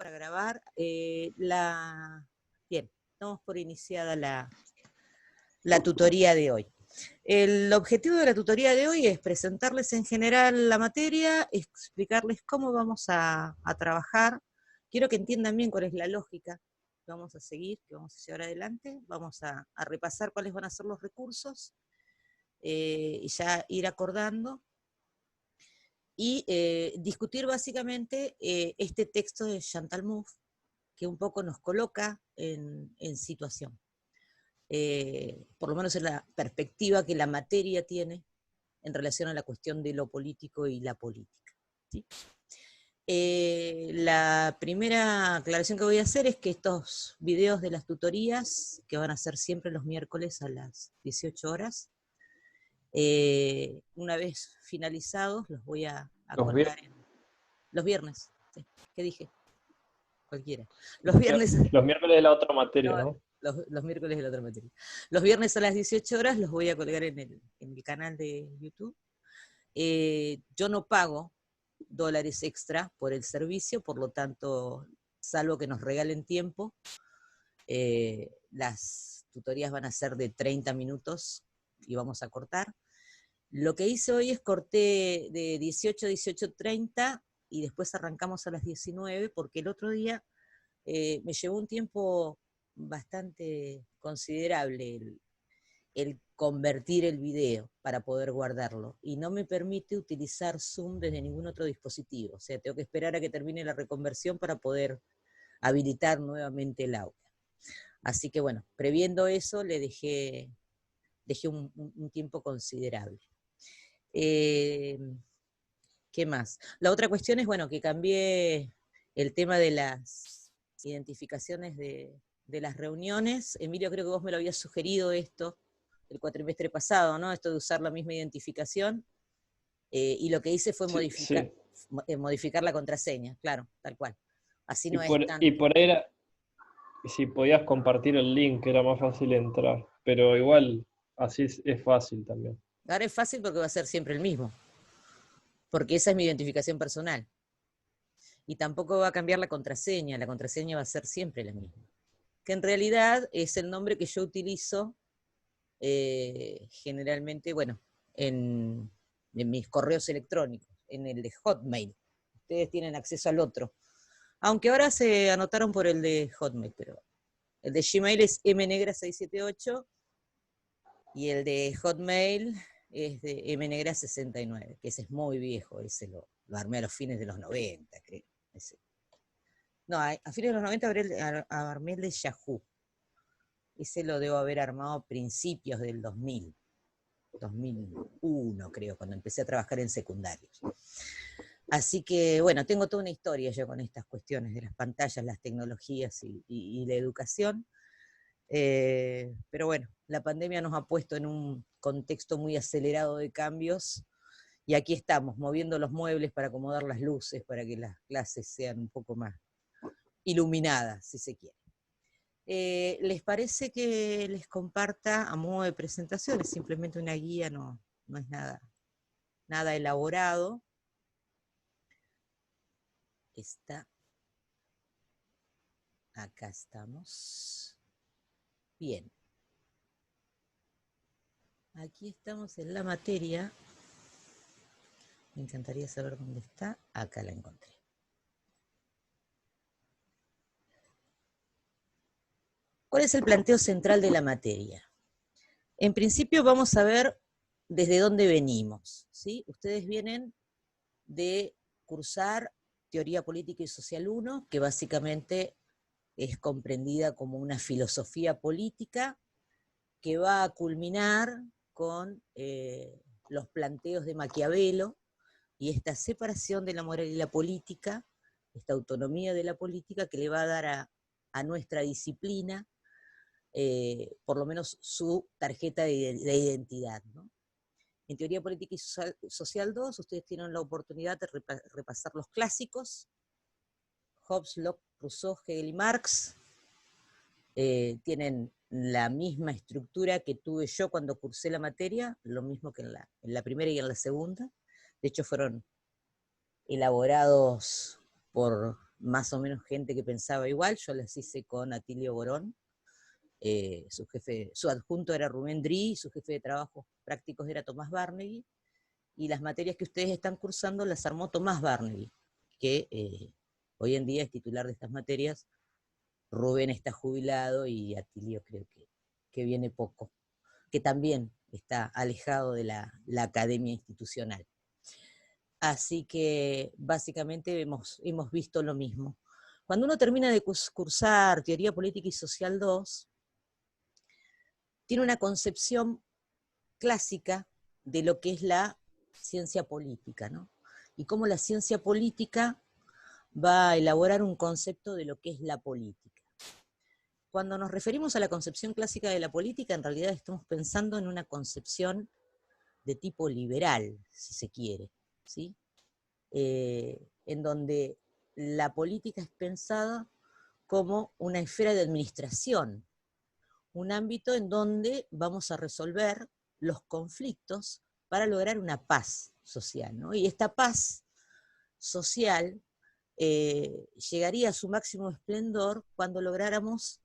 para grabar. Bien, estamos por iniciada la tutoría de hoy. El objetivo de la tutoría de hoy es presentarles en general la materia, explicarles cómo vamos a trabajar. Quiero que entiendan bien cuál es la lógica que vamos a seguir, que vamos a llevar adelante. Vamos a repasar cuáles van a ser los recursos y ya ir acordando. Y discutir básicamente este texto de Chantal Mouffe, que un poco nos coloca en situación. Por lo menos en la perspectiva que la materia tiene en relación a la cuestión de lo político y la política, ¿sí? La primera aclaración que voy a hacer es que estos videos de las tutorías, que van a ser siempre los miércoles a las 18 horas, una vez finalizados los voy a colgar en los viernes, ¿sí? ¿Qué dije? Cualquiera. Los viernes. Los miércoles de la otra materia, ¿no? Los miércoles de la otra materia. Los viernes a las 18 horas los voy a colgar en el canal de YouTube. Yo no pago dólares extra por el servicio, por lo tanto, salvo que nos regalen tiempo, las tutorías van a ser de 30 minutos y vamos a cortar. Lo que hice hoy es corté de 18 a 18:30 y después arrancamos a las 19, porque el otro día me llevó un tiempo bastante considerable el convertir el video para poder guardarlo, y no me permite utilizar Zoom desde ningún otro dispositivo, o sea, tengo que esperar a que termine la reconversión para poder habilitar nuevamente el aula. Así que bueno, previendo eso, le dejé un tiempo considerable. ¿Qué más? La otra cuestión es, bueno, que cambié el tema de las identificaciones de las reuniones. Emilio, creo que vos me lo habías sugerido esto el cuatrimestre pasado, ¿no? Esto de usar la misma identificación. Y lo que hice fue modificar la contraseña, claro, tal cual. Así no es tan... Y por ahí era, si podías compartir el link, era más fácil entrar. Pero igual, así es fácil también. Ahora es fácil porque va a ser siempre el mismo, porque esa es mi identificación personal. Y tampoco va a cambiar la contraseña va a ser siempre la misma. Que en realidad es el nombre que yo utilizo generalmente, bueno, en mis correos electrónicos, en el de Hotmail. Ustedes tienen acceso al otro. Aunque ahora se anotaron por el de Hotmail, pero el de Gmail es mnegra678 y el de Hotmail es de mnegra69, que ese es muy viejo, ese lo armé a los fines de los 90, creo. Ese. No, a fines de los 90 armé el de Yahoo. Ese lo debo haber armado a principios del 2001, creo, cuando empecé a trabajar en secundarios. Así que, bueno, tengo toda una historia yo con estas cuestiones de las pantallas, las tecnologías y la educación. Pero bueno, la pandemia nos ha puesto en un contexto muy acelerado de cambios, y aquí estamos, moviendo los muebles para acomodar las luces, para que las clases sean un poco más iluminadas, si se quiere. ¿Les parece que les comparta a modo de presentación? Es simplemente una guía, no es nada elaborado. Acá estamos. Bien. Aquí estamos en la materia. Me encantaría saber dónde está. Acá la encontré. ¿Cuál es el planteo central de la materia? En principio vamos a ver desde dónde venimos, ¿sí? Ustedes vienen de cursar Teoría Política y Social 1, que básicamente es comprendida como una filosofía política que va a culminar con los planteos de Maquiavelo y esta separación de la moral y la política, esta autonomía de la política que le va a dar a nuestra disciplina por lo menos su tarjeta de identidad, ¿no? En Teoría Política y Social 2, ustedes tienen la oportunidad de repasar los clásicos, Hobbes, Locke, Rousseau, Hegel y Marx. Tienen la misma estructura que tuve yo cuando cursé la materia, lo mismo que en la primera y en la segunda. De hecho, fueron elaborados por más o menos gente que pensaba igual. Yo las hice con Atilio Borón, su adjunto era Rubén Dri, su jefe de trabajos prácticos era Tomás Barnevy, y las materias que ustedes están cursando las armó Tomás Barnevy, que hoy en día es titular de estas materias. Rubén está jubilado y Atilio creo que viene poco, que también está alejado de la academia institucional. Así que básicamente hemos visto lo mismo. Cuando uno termina de cursar Teoría Política y Social 2, tiene una concepción clásica de lo que es la ciencia política, ¿no? Y cómo la ciencia política va a elaborar un concepto de lo que es la política. Cuando nos referimos a la concepción clásica de la política, en realidad estamos pensando en una concepción de tipo liberal, si se quiere, ¿sí? En donde la política es pensada como una esfera de administración, un ámbito en donde vamos a resolver los conflictos para lograr una paz social, ¿no? Y esta paz social llegaría a su máximo esplendor cuando lográramos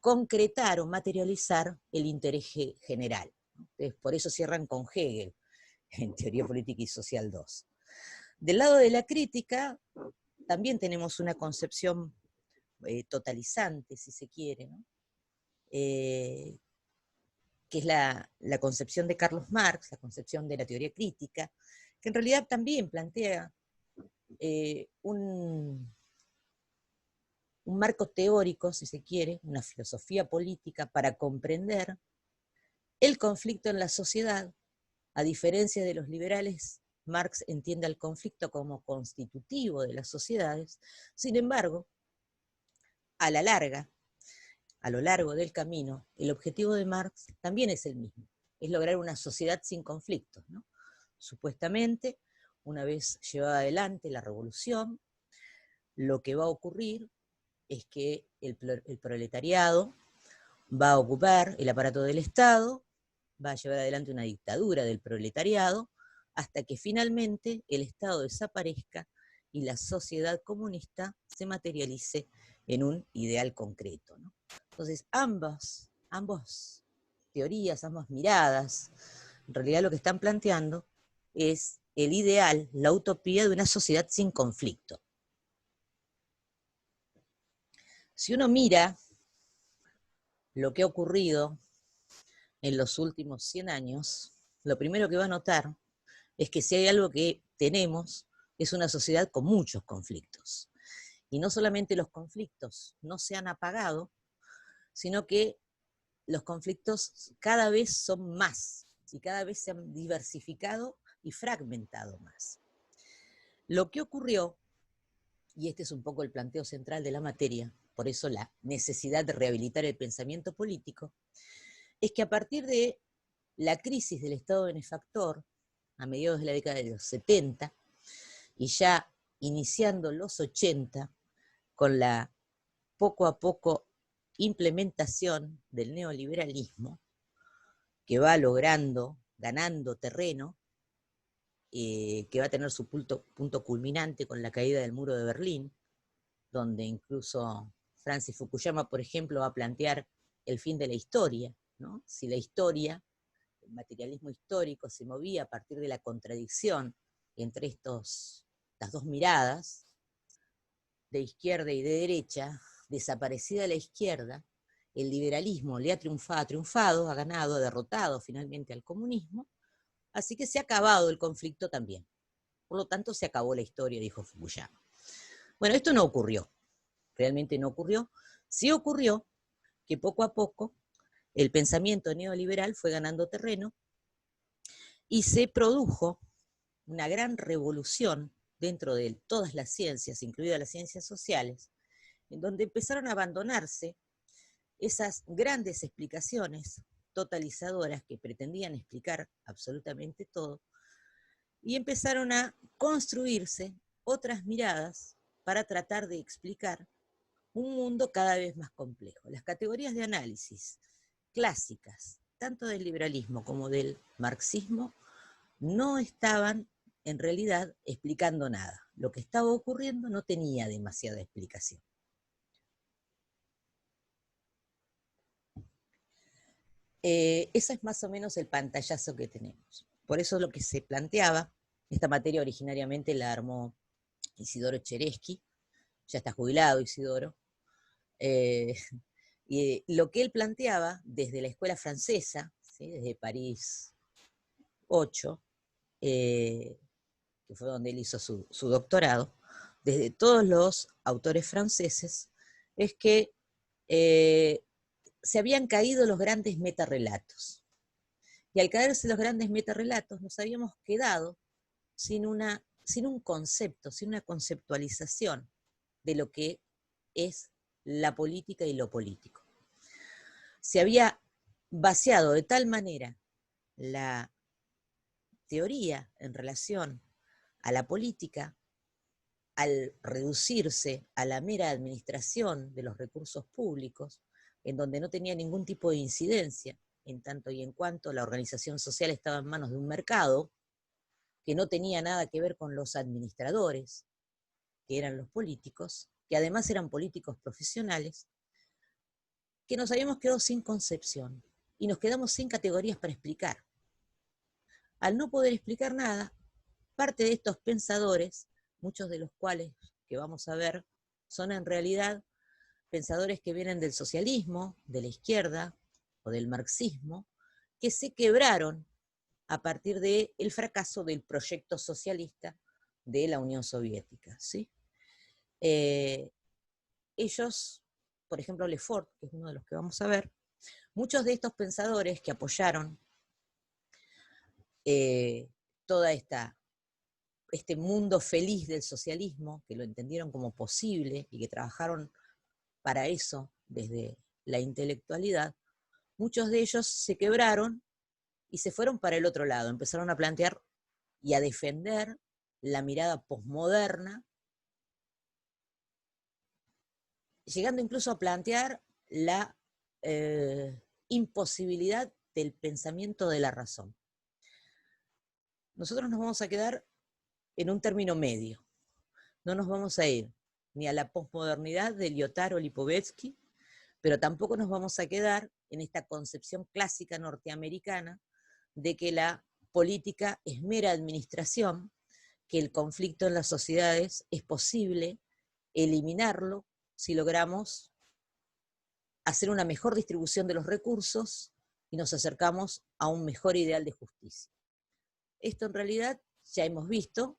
concretar o materializar el interés general. Entonces, por eso cierran con Hegel, en Teoría Política y Social 2. Del lado de la crítica, también tenemos una concepción totalizante, si se quiere, ¿no? Que es la concepción de Carlos Marx, la concepción de la teoría crítica, que en realidad también plantea un marco teórico, si se quiere, una filosofía política para comprender el conflicto en la sociedad. A diferencia de los liberales, Marx entiende al conflicto como constitutivo de las sociedades. Sin embargo, a la larga, a lo largo del camino, el objetivo de Marx también es el mismo, es lograr una sociedad sin conflictos, ¿no? Supuestamente, una vez llevada adelante la revolución, lo que va a ocurrir es que el proletariado va a ocupar el aparato del Estado, va a llevar adelante una dictadura del proletariado, hasta que finalmente el Estado desaparezca y la sociedad comunista se materialice en un ideal concreto, ¿no? Entonces, ambas teorías, ambas miradas, en realidad lo que están planteando es el ideal, la utopía de una sociedad sin conflicto. Si uno mira lo que ha ocurrido en los últimos 100 años, lo primero que va a notar es que si hay algo que tenemos, es una sociedad con muchos conflictos. Y no solamente los conflictos no se han apagado, sino que los conflictos cada vez son más, y cada vez se han diversificado y fragmentado más. Lo que ocurrió, y este es un poco el planteo central de la materia, por eso la necesidad de rehabilitar el pensamiento político, es que a partir de la crisis del Estado benefactor, a mediados de la década de los 70, y ya iniciando los 80, con la poco a poco implementación del neoliberalismo, que va ganando terreno, que va a tener su punto culminante con la caída del muro de Berlín, donde incluso Francis Fukuyama, por ejemplo, va a plantear el fin de la historia, ¿no? Si la historia, el materialismo histórico, se movía a partir de la contradicción entre estas dos miradas, de izquierda y de derecha, desaparecida la izquierda, el liberalismo le ha triunfado, ha ganado, ha derrotado finalmente al comunismo, así que se ha acabado el conflicto también. Por lo tanto, se acabó la historia, dijo Fukuyama. Bueno, esto no ocurrió, realmente no ocurrió. Sí ocurrió que poco a poco el pensamiento neoliberal fue ganando terreno y se produjo una gran revolución dentro de todas las ciencias, incluidas las ciencias sociales, en donde empezaron a abandonarse esas grandes explicaciones totalizadoras que pretendían explicar absolutamente todo, y empezaron a construirse otras miradas para tratar de explicar un mundo cada vez más complejo. Las categorías de análisis clásicas, tanto del liberalismo como del marxismo, no estaban en realidad explicando nada. lo que estaba ocurriendo no tenía demasiada explicación. Ese es más o menos el pantallazo que tenemos. Por eso lo que se planteaba, esta materia originariamente la armó Isidoro Cheresky, ya está jubilado Isidoro, y lo que él planteaba desde la escuela francesa, ¿sí? Desde París 8, que fue donde él hizo su doctorado, desde todos los autores franceses, es que se habían caído los grandes metarrelatos. Y al caerse los grandes metarrelatos nos habíamos quedado sin un concepto, sin una conceptualización de lo que es la política y lo político. Se había vaciado de tal manera la teoría en relación a la política, al reducirse a la mera administración de los recursos públicos, en donde no tenía ningún tipo de incidencia, en tanto y en cuanto la organización social estaba en manos de un mercado, que no tenía nada que ver con los administradores, que eran los políticos, que además eran políticos profesionales, que nos habíamos quedado sin concepción, y nos quedamos sin categorías para explicar. Al no poder explicar nada, parte de estos pensadores, muchos de los cuales que vamos a ver, son en realidad pensadores que vienen del socialismo, de la izquierda o del marxismo, que se quebraron a partir del fracaso del proyecto socialista de la Unión Soviética, ¿sí? Ellos, por ejemplo, Lefort, que es uno de los que vamos a ver, muchos de estos pensadores que apoyaron todo este mundo feliz del socialismo, que lo entendieron como posible y que trabajaron para eso desde la intelectualidad, muchos de ellos se quebraron y se fueron para el otro lado, empezaron a plantear y a defender la mirada posmoderna, llegando incluso a plantear la imposibilidad del pensamiento de la razón. Nosotros nos vamos a quedar en un término medio. No nos vamos a ir ni a la posmodernidad de Lyotard o Lipovetsky, pero tampoco nos vamos a quedar en esta concepción clásica norteamericana de que la política es mera administración, que el conflicto en las sociedades es posible eliminarlo si logramos hacer una mejor distribución de los recursos y nos acercamos a un mejor ideal de justicia. Esto en realidad ya hemos visto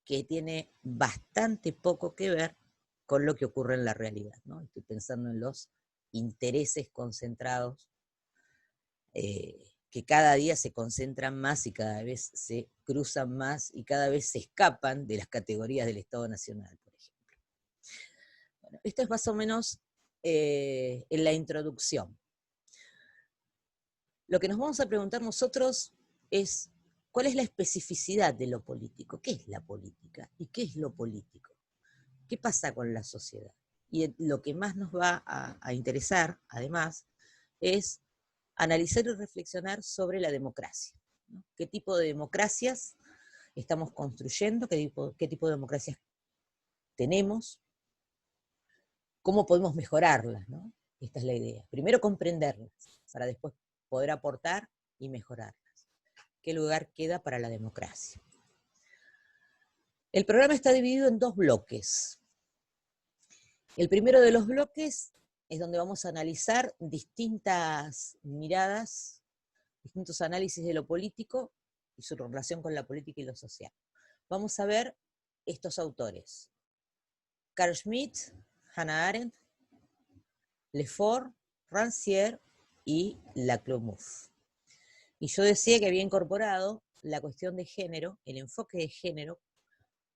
que tiene bastante poco que ver con lo que ocurre en la realidad, ¿no? Estoy pensando en los intereses concentrados que cada día se concentran más y cada vez se cruzan más y cada vez se escapan de las categorías del Estado Nacional, por ejemplo. Bueno, esto es más o menos en la introducción. Lo que nos vamos a preguntar nosotros es, ¿cuál es la especificidad de lo político? ¿Qué es la política? ¿Y qué es lo político? ¿Qué pasa con la sociedad? Y lo que más nos va a interesar, además, es analizar y reflexionar sobre la democracia, ¿no? ¿Qué tipo de democracias estamos construyendo? ¿Qué tipo de democracias tenemos? ¿Cómo podemos mejorarlas, ¿no? Esta es la idea. Primero comprenderlas, para después poder aportar y mejorarlas. ¿Qué lugar queda para la democracia? El programa está dividido en 2 bloques. El primero de los bloques es donde vamos a analizar distintas miradas, distintos análisis de lo político y su relación con la política y lo social. Vamos a ver estos autores: Carl Schmitt, Hannah Arendt, Lefort, Rancière y Laclos. Y yo decía que había incorporado la cuestión de género, el enfoque de género,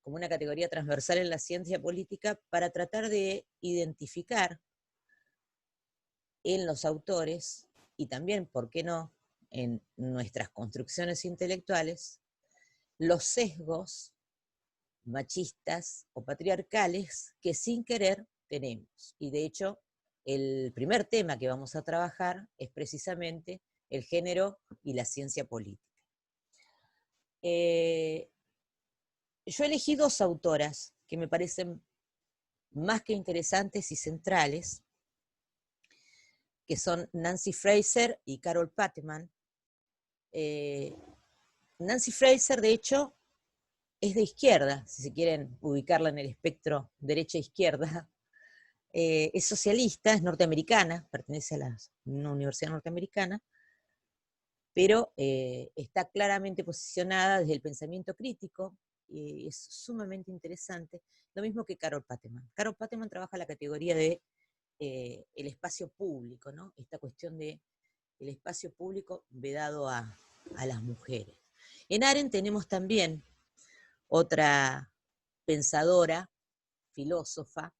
como una categoría transversal en la ciencia política para tratar de identificar en los autores, y también, ¿por qué no?, en nuestras construcciones intelectuales, los sesgos machistas o patriarcales que sin querer tenemos. Y de hecho, el primer tema que vamos a trabajar es precisamente el género y la ciencia política. yo elegí dos autoras que me parecen más que interesantes y centrales, que son Nancy Fraser y Carol Pateman. Nancy Fraser, de hecho, es de izquierda, si se quieren ubicarla en el espectro derecha-izquierda. Es socialista, es norteamericana, pertenece a una universidad norteamericana, pero está claramente posicionada desde el pensamiento crítico, y es sumamente interesante. Lo mismo que Carol Pateman. Carol Pateman trabaja la categoría de el espacio público, ¿no? Esta cuestión de el espacio público vedado a las mujeres. En Arendt tenemos también otra pensadora, filósofa,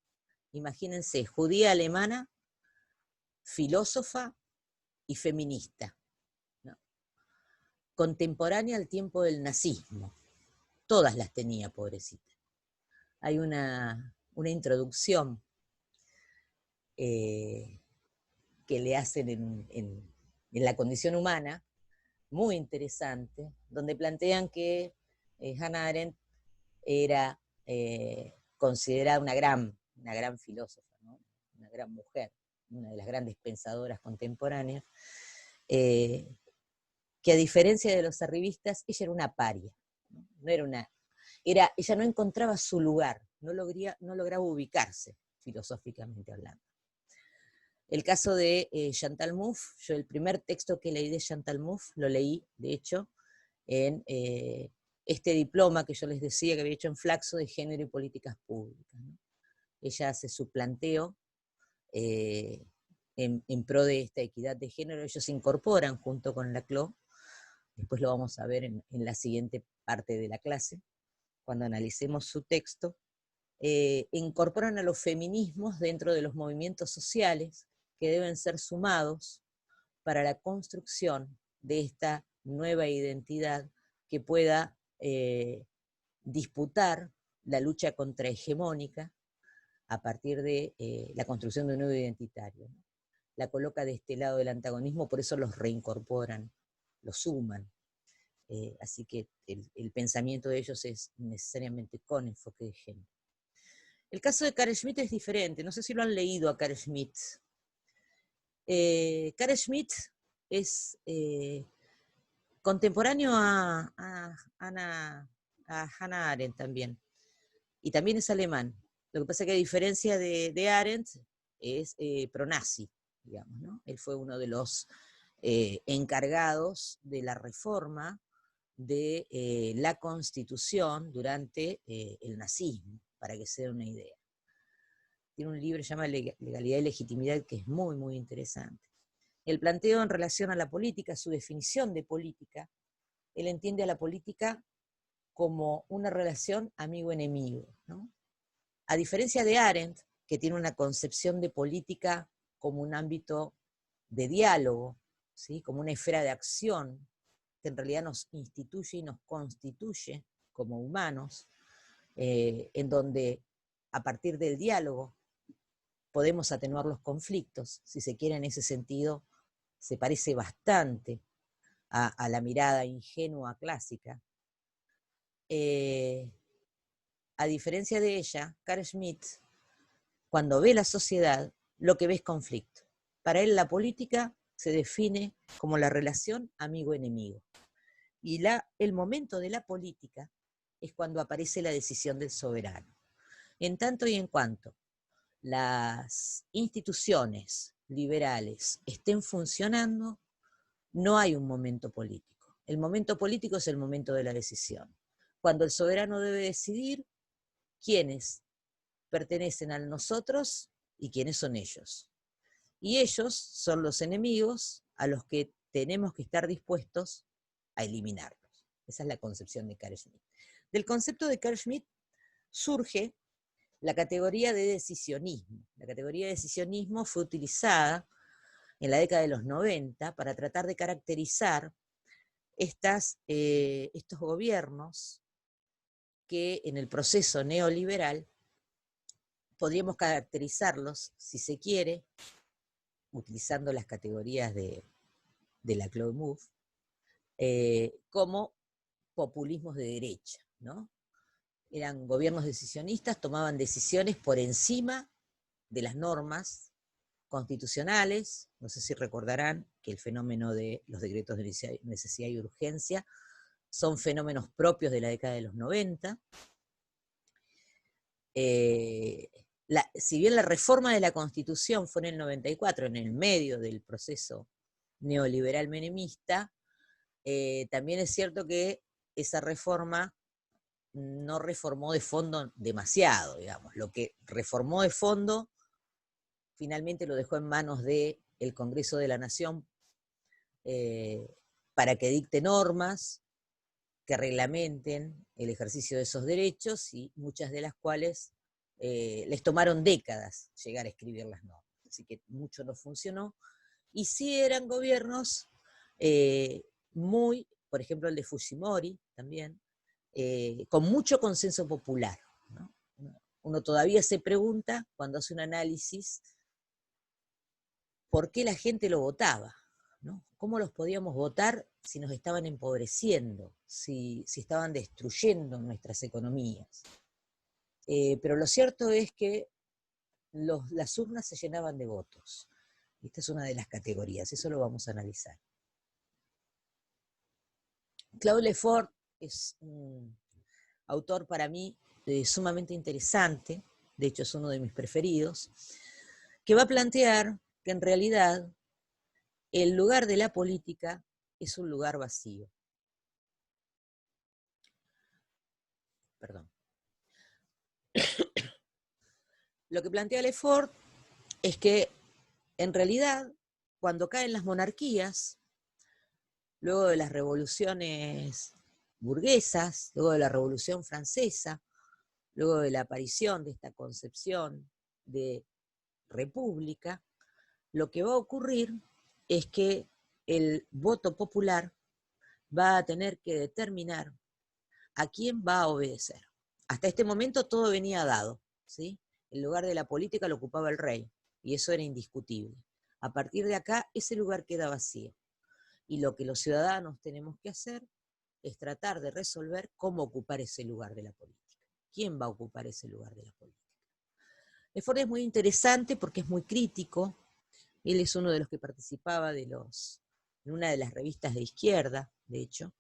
imagínense, judía alemana, filósofa y feminista, ¿no? Contemporánea al tiempo del nazismo. Todas las tenía, pobrecita. Hay una introducción que le hacen en la condición humana, muy interesante, donde plantean que Hannah Arendt era considerada una gran filósofa, ¿no? Una gran mujer, una de las grandes pensadoras contemporáneas, que a diferencia de los arribistas, ella era una paria, ¿no? Ella no encontraba su lugar, no lograba ubicarse filosóficamente hablando. El caso de Chantal Mouffe, yo el primer texto que leí de Chantal Mouffe, lo leí, de hecho, en este diploma que yo les decía que había hecho en Flaxo de Género y Políticas Públicas, ¿no? Ella hace su planteo en pro de esta equidad de género. Ellos se incorporan junto con Laclau, después lo vamos a ver en la siguiente parte de la clase, cuando analicemos su texto, incorporan a los feminismos dentro de los movimientos sociales que deben ser sumados para la construcción de esta nueva identidad que pueda disputar la lucha contrahegemónica a partir de la construcción de un nuevo identitario, ¿no? La coloca de este lado del antagonismo, por eso los reincorporan, los suman. Así que el pensamiento de ellos es necesariamente con enfoque de género. El caso de Carl Schmitt es diferente, no sé si lo han leído a Carl Schmitt. Carl Schmitt es contemporáneo a Hannah Arendt también, y también es alemán. Lo que pasa es que a diferencia de Arendt, es pronazi, digamos, ¿no? Él fue uno de los encargados de la reforma de la Constitución durante el nazismo, para que se den una idea. Tiene un libro que se llama Legalidad y Legitimidad, que es muy, muy interesante. El planteo en relación a la política, su definición de política, él entiende a la política como una relación amigo-enemigo, ¿no? A diferencia de Arendt, que tiene una concepción de política como un ámbito de diálogo, ¿sí? Como una esfera de acción, que en realidad nos instituye y nos constituye como humanos, en donde a partir del diálogo podemos atenuar los conflictos. Si se quiere, en ese sentido, se parece bastante a la mirada ingenua clásica. A diferencia de ella, Carl Schmitt, cuando ve la sociedad, lo que ve es conflicto. Para él la política se define como la relación amigo-enemigo. Y el momento de la política es cuando aparece la decisión del soberano. En tanto y en cuanto las instituciones liberales estén funcionando, no hay un momento político. El momento político es el momento de la decisión, cuando el soberano debe decidir quiénes pertenecen a nosotros y quiénes son ellos. Y ellos son los enemigos a los que tenemos que estar dispuestos a eliminarlos. Esa es la concepción de Carl Schmitt. Del concepto de Carl Schmitt surge la categoría de decisionismo. La categoría de decisionismo fue utilizada en la década de los 90 para tratar de caracterizar estos gobiernos que en el proceso neoliberal podríamos caracterizarlos, si se quiere, utilizando las categorías de Laclau Mouffe, como populismos de derecha, ¿no? eran gobiernos decisionistas, tomaban decisiones por encima de las normas constitucionales. No sé si recordarán que el fenómeno de los decretos de necesidad y urgencia son fenómenos propios de la década de los 90. Si bien la reforma de la Constitución fue en el 94, en el medio del proceso neoliberal menemista, también es cierto que esa reforma no reformó de fondo demasiado, digamos. Lo que reformó de fondo finalmente lo dejó en manos del Congreso de la Nación para que dicte normas que reglamenten el ejercicio de esos derechos, y muchas de las cuales les tomaron décadas llegar a escribir las normas. Así que mucho no funcionó. Y sí eran gobiernos por ejemplo el de Fujimori también, con mucho consenso popular, ¿no? Uno todavía se pregunta, cuando hace un análisis, por qué la gente lo votaba, ¿no? ¿Cómo los podíamos votar si nos estaban empobreciendo, si estaban destruyendo nuestras economías? Pero lo cierto es que las urnas se llenaban de votos. Esta es una de las categorías, eso lo vamos a analizar. Claude Lefort es un autor para mí sumamente interesante, de hecho es uno de mis preferidos, que va a plantear que en realidad el lugar de la política es un lugar vacío. Perdón. Lo que plantea Lefort es que en realidad cuando caen las monarquías, luego de las revoluciones burguesas, luego de la Revolución Francesa, luego de la aparición de esta concepción de república, lo que va a ocurrir es que el voto popular va a tener que determinar a quién va a obedecer. Hasta este momento todo venía dado, ¿sí? El lugar de la política lo ocupaba el rey, y eso era indiscutible. A partir de acá, ese lugar queda vacío. Y lo que los ciudadanos tenemos que hacer es tratar de resolver cómo ocupar ese lugar de la política. ¿Quién va a ocupar ese lugar de la política? Lefort es muy interesante porque es muy crítico. Él es uno de los que participaba en una de las revistas de izquierda, de hecho,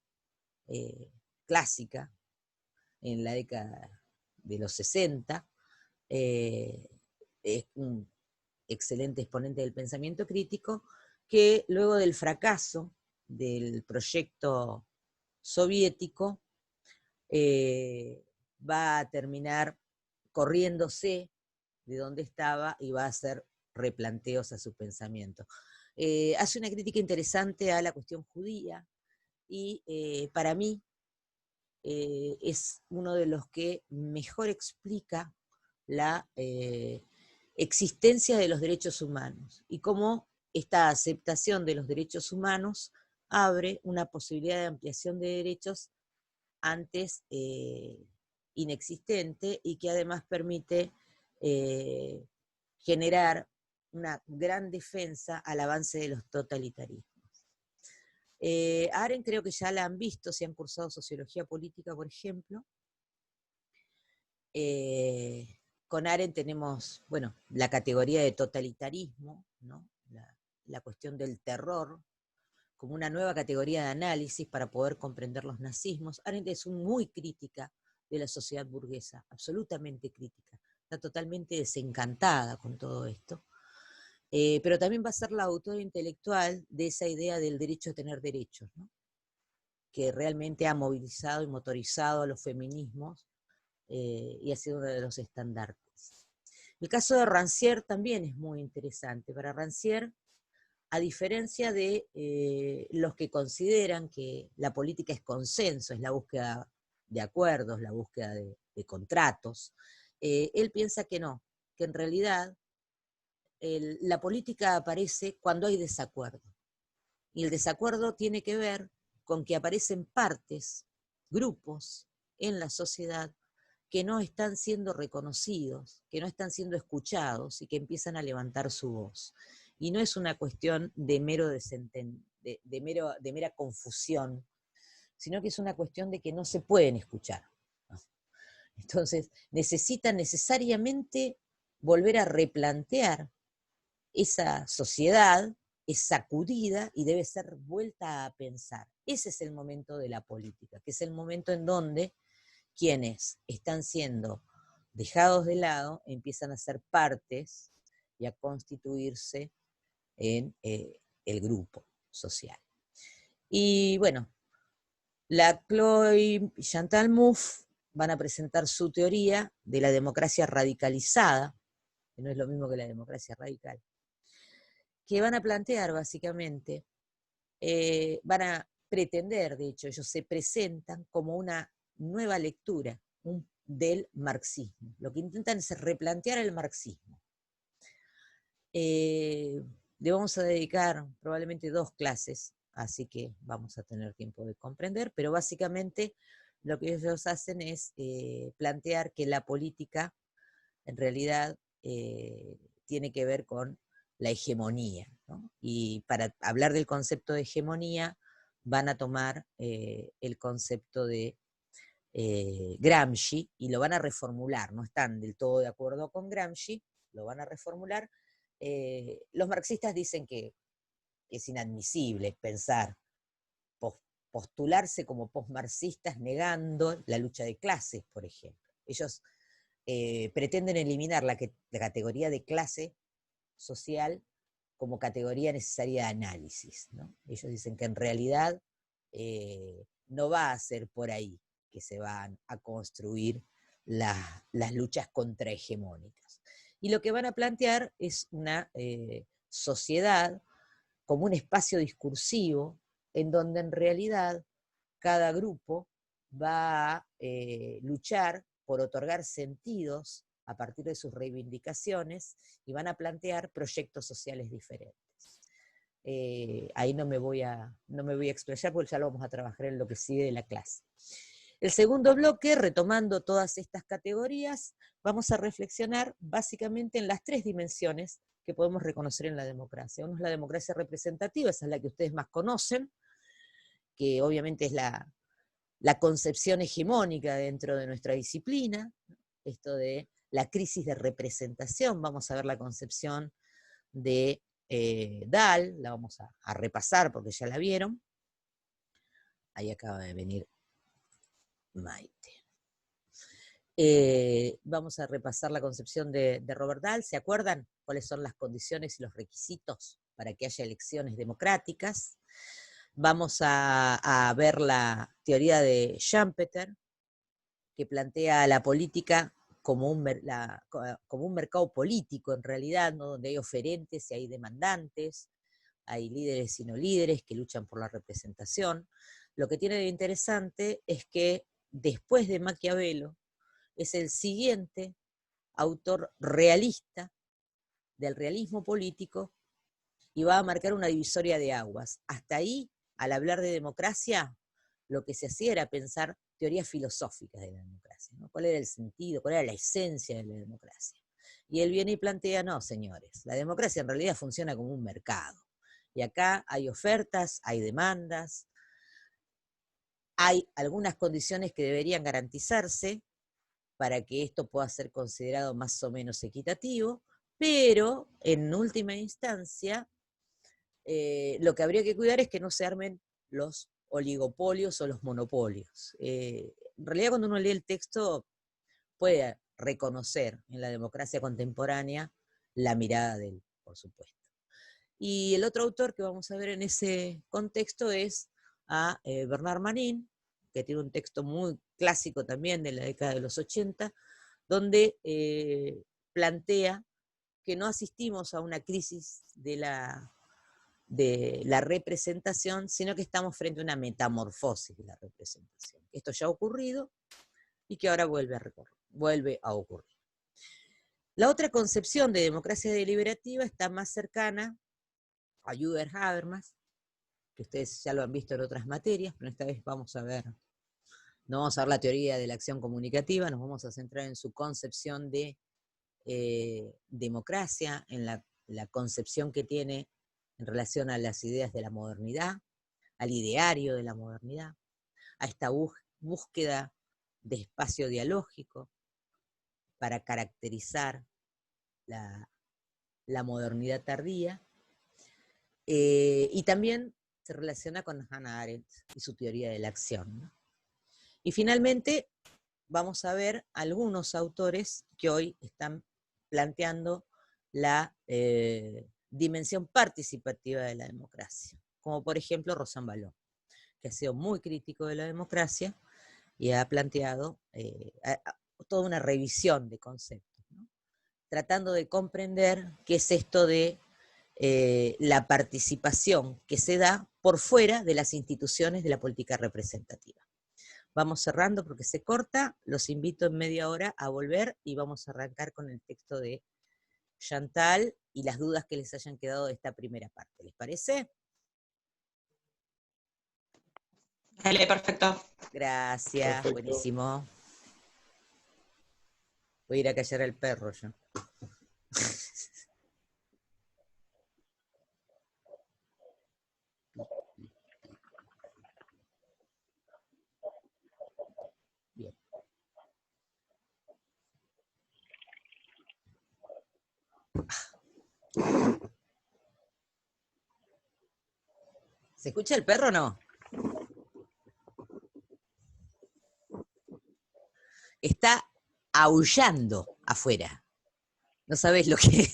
clásica, en la década de los 60. Es un excelente exponente del pensamiento crítico, que luego del fracaso del proyecto soviético va a terminar corriéndose de donde estaba y va a hacer replanteos a su pensamiento. Hace una crítica interesante a la cuestión judía y para mí es uno de los que mejor explica la existencia de los derechos humanos y cómo esta aceptación de los derechos humanos abre una posibilidad de ampliación de derechos antes inexistente, y que además permite generar una gran defensa al avance de los totalitarismos. Arendt creo que ya la han visto, si han cursado sociología política, por ejemplo. Con Arendt tenemos, bueno, la categoría de totalitarismo, ¿no? La cuestión del terror, como una nueva categoría de análisis para poder comprender los nazismos. Arendt es muy crítica de la sociedad burguesa, absolutamente crítica. Está totalmente desencantada con todo esto. Pero también va a ser la autora intelectual de esa idea del derecho a tener derechos, ¿no? Que realmente ha movilizado y motorizado a los feminismos y ha sido uno de los estandartes. El caso de Rancière también es muy interesante. Para Rancière, a diferencia de los que consideran que la política es consenso, es la búsqueda de acuerdos, la búsqueda de contratos, él piensa que no, que en realidad la política aparece cuando hay desacuerdo. Y el desacuerdo tiene que ver con que aparecen partes, grupos en la sociedad que no están siendo reconocidos, que no están siendo escuchados y que empiezan a levantar su voz. Y no es una cuestión de mera confusión, sino que es una cuestión de que no se pueden escuchar, ¿no? Entonces, necesitan necesariamente volver a replantear esa sociedad, es sacudida y debe ser vuelta a pensar. Ese es el momento de la política, que es el momento en donde quienes están siendo dejados de lado empiezan a ser partes y a constituirse en el grupo social. Y bueno, la Chloe y Chantal Mouffe van a presentar su teoría de la democracia radicalizada, que no es lo mismo que la democracia radical, que van a plantear básicamente, van a pretender, de hecho, ellos se presentan como una nueva lectura del marxismo. Lo que intentan es replantear el marxismo. Le vamos a dedicar probablemente 2 clases, así que vamos a tener tiempo de comprender, pero básicamente lo que ellos hacen es plantear que la política en realidad tiene que ver con la hegemonía, ¿no? Y para hablar del concepto de hegemonía van a tomar el concepto de Gramsci y lo van a reformular, no están del todo de acuerdo con Gramsci, lo van a reformular. Los marxistas dicen que es inadmisible pensar, postularse como postmarxistas negando la lucha de clases, por ejemplo. Ellos pretenden eliminar la categoría de clase social como categoría necesaria de análisis, ¿no? Ellos dicen que en realidad no va a ser por ahí que se van a construir las luchas contrahegemónicas. Y lo que van a plantear es una sociedad como un espacio discursivo en donde en realidad cada grupo va a luchar por otorgar sentidos a partir de sus reivindicaciones y van a plantear proyectos sociales diferentes. Ahí no me voy a explayar porque ya lo vamos a trabajar en lo que sigue de la clase. El segundo bloque, retomando todas estas categorías, vamos a reflexionar básicamente en las 3 dimensiones que podemos reconocer en la democracia. Uno es la democracia representativa, esa es la que ustedes más conocen, que obviamente es la concepción hegemónica dentro de nuestra disciplina, esto de la crisis de representación. Vamos a ver la concepción de Dahl, la vamos a repasar porque ya la vieron. Ahí acaba de venir Maite. Vamos a repasar la concepción de Robert Dahl. ¿Se acuerdan cuáles son las condiciones y los requisitos para que haya elecciones democráticas? Vamos a ver la teoría de Schumpeter, que plantea la política como un mercado político en realidad, ¿no? Donde hay oferentes y hay demandantes, hay líderes y no líderes que luchan por la representación. Lo que tiene de interesante es que después de Maquiavelo es el siguiente autor realista del realismo político y va a marcar una divisoria de aguas. Hasta ahí, al hablar de democracia, lo que se hacía era pensar teorías filosóficas de la democracia, ¿no? ¿Cuál era el sentido? ¿Cuál era la esencia de la democracia? Y él viene y plantea, no, señores, la democracia en realidad funciona como un mercado. Y acá hay ofertas, hay demandas, hay algunas condiciones que deberían garantizarse para que esto pueda ser considerado más o menos equitativo, pero en última instancia lo que habría que cuidar es que no se armen los oligopolios o los monopolios. En realidad cuando uno lee el texto puede reconocer en la democracia contemporánea la mirada de él, por supuesto. Y el otro autor que vamos a ver en ese contexto es a Bernard Manin, que tiene un texto muy clásico también de la década de los 80, donde plantea que no asistimos a una crisis de la representación, sino que estamos frente a una metamorfosis de la representación. Esto ya ha ocurrido y que ahora vuelve a ocurrir. La otra concepción de democracia deliberativa está más cercana a Jürgen Habermas, que ustedes ya lo han visto en otras materias, pero esta vez vamos a ver, no vamos a ver la teoría de la acción comunicativa, nos vamos a centrar en su concepción de democracia, en la concepción que tiene en relación a las ideas de la modernidad, al ideario de la modernidad, a esta búsqueda de espacio dialógico para caracterizar la modernidad tardía, y también se relaciona con Hannah Arendt y su teoría de la acción, ¿no? Y finalmente vamos a ver algunos autores que hoy están planteando la dimensión participativa de la democracia, como por ejemplo Rosan Ballot, que ha sido muy crítico de la democracia y ha planteado toda una revisión de conceptos, ¿no? Tratando de comprender qué es esto de la participación que se da por fuera de las instituciones de la política representativa. Vamos cerrando porque se corta, los invito en media hora a volver y vamos a arrancar con el texto de Chantal y las dudas que les hayan quedado de esta primera parte. ¿Les parece? Dale, perfecto. Gracias, Perfecto. buenísimo. Voy a ir a callar al perro yo. Bien. ¿Se escucha el perro o no? Está aullando afuera. No sabés lo que